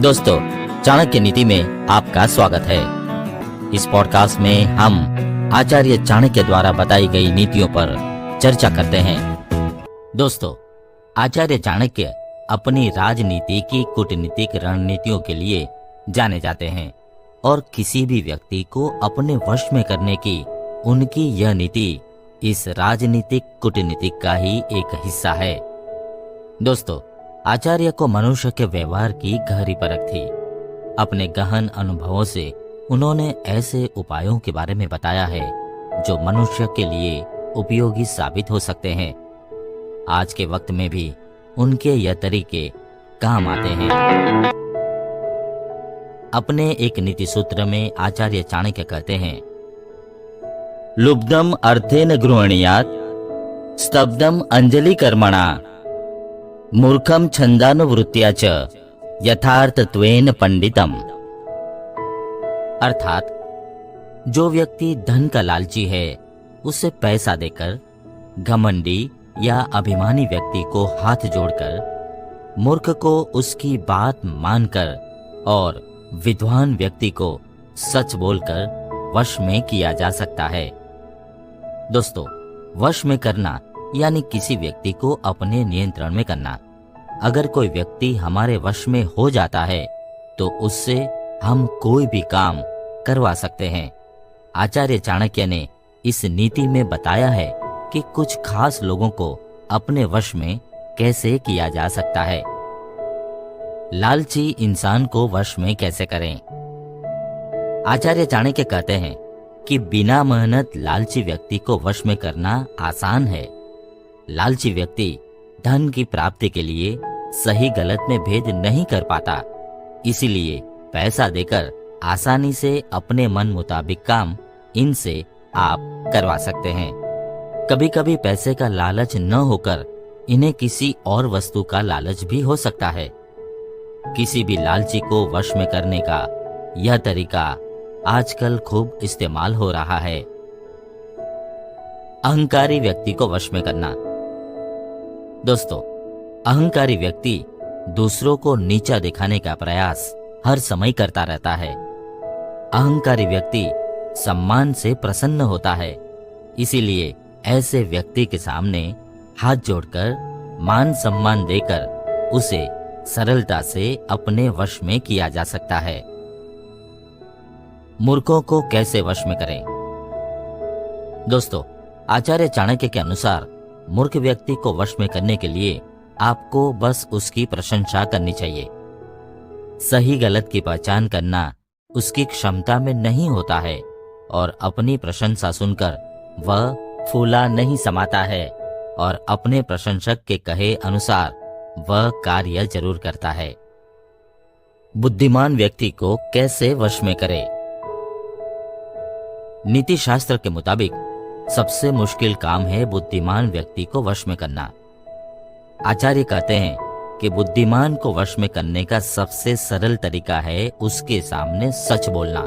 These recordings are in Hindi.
दोस्तों, चाणक्य नीति में आपका स्वागत है। इस पॉडकास्ट में हम आचार्य चाणक्य द्वारा बताई गई नीतियों पर चर्चा करते हैं। दोस्तों, आचार्य चाणक्य अपनी राजनीति की कूटनीतिक रणनीतियों के लिए जाने जाते हैं और किसी भी व्यक्ति को अपने वश में करने की उनकी यह नीति इस राजनीतिक कूटनीतिक का ही एक हिस्सा है। दोस्तों, आचार्य को मनुष्य के व्यवहार की गहरी परख थी। अपने गहन अनुभवों से उन्होंने ऐसे उपायों के बारे में बताया है जो मनुष्य के लिए उपयोगी साबित हो सकते हैं। आज के वक्त में भी उनके यह तरीके काम आते हैं। अपने एक नीति सूत्र में आचार्य चाणक्य कहते हैं, लुब्धम अर्थेन गृह्णीयात् स्तब्धम अंजलि कर्मणा मूर्खम छंदानुवृत्त्या च यथार्थत्वेन पंडितम। अर्थात जो व्यक्ति धन का लालची है उसे पैसा देकर घमंडी या अभिमानी व्यक्ति को हाथ जोड़कर, मूर्ख को उसकी बात मानकर और विद्वान व्यक्ति को सच बोलकर वश में किया जा सकता है। दोस्तों, वश में करना यानी किसी व्यक्ति को अपने नियंत्रण में करना। अगर कोई व्यक्ति हमारे वश में हो जाता है तो उससे हम कोई भी काम करवा सकते हैं। आचार्य चाणक्य ने इस नीति में बताया है कि कुछ खास लोगों को अपने वश में कैसे किया जा सकता है। लालची इंसान को वश में कैसे करें? आचार्य चाणक्य कहते हैं कि बिना मेहनत लालची व्यक्ति को वश में करना आसान है। लालची व्यक्ति धन की प्राप्ति के लिए सही गलत में भेद नहीं कर पाता, इसीलिए पैसा देकर आसानी से अपने मन मुताबिक काम इनसे आप करवा सकते हैं। कभी कभी पैसे का लालच न होकर इन्हें किसी और वस्तु का लालच भी हो सकता है। किसी भी लालची को वश में करने का यह तरीका आजकल खूब इस्तेमाल हो रहा है। अहंकारी व्यक्ति को वश में करना। दोस्तों, अहंकारी व्यक्ति दूसरों को नीचा दिखाने का प्रयास हर समय करता रहता है। अहंकारी व्यक्ति सम्मान से प्रसन्न होता है, इसीलिए ऐसे व्यक्ति के सामने हाथ जोड़कर मान सम्मान देकर उसे सरलता से अपने वश में किया जा सकता है। मूर्खों को कैसे वश में करें? दोस्तों, आचार्य चाणक्य के अनुसार मूर्ख व्यक्ति को वश में करने के लिए आपको बस उसकी प्रशंसा करनी चाहिए। सही गलत की पहचान करना उसकी क्षमता में नहीं होता है और अपनी प्रशंसा सुनकर वह फूला नहीं समाता है और अपने प्रशंसक के कहे अनुसार वह कार्य जरूर करता है। बुद्धिमान व्यक्ति को कैसे वश में करें? नीति शास्त्र के मुताबिक सबसे मुश्किल काम है बुद्धिमान व्यक्ति को वश में करना। आचार्य कहते हैं कि बुद्धिमान को वश में करने का सबसे सरल तरीका है उसके सामने सच बोलना।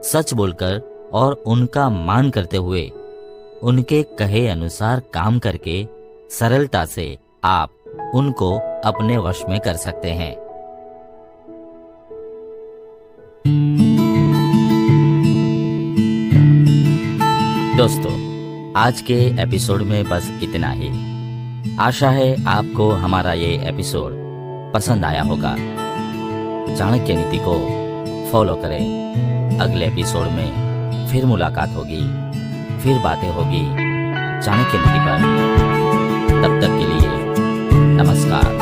सच बोलकर और उनका मान करते हुए उनके कहे अनुसार काम करके सरलता से आप उनको अपने वश में कर सकते हैं। दोस्तों, आज के एपिसोड में बस इतना ही। आशा है आपको हमारा ये एपिसोड पसंद आया होगा। चाणक्य नीति को फॉलो करें। अगले एपिसोड में फिर मुलाकात होगी, फिर बातें होगी चाणक्य नीति पर। तब तक के लिए नमस्कार।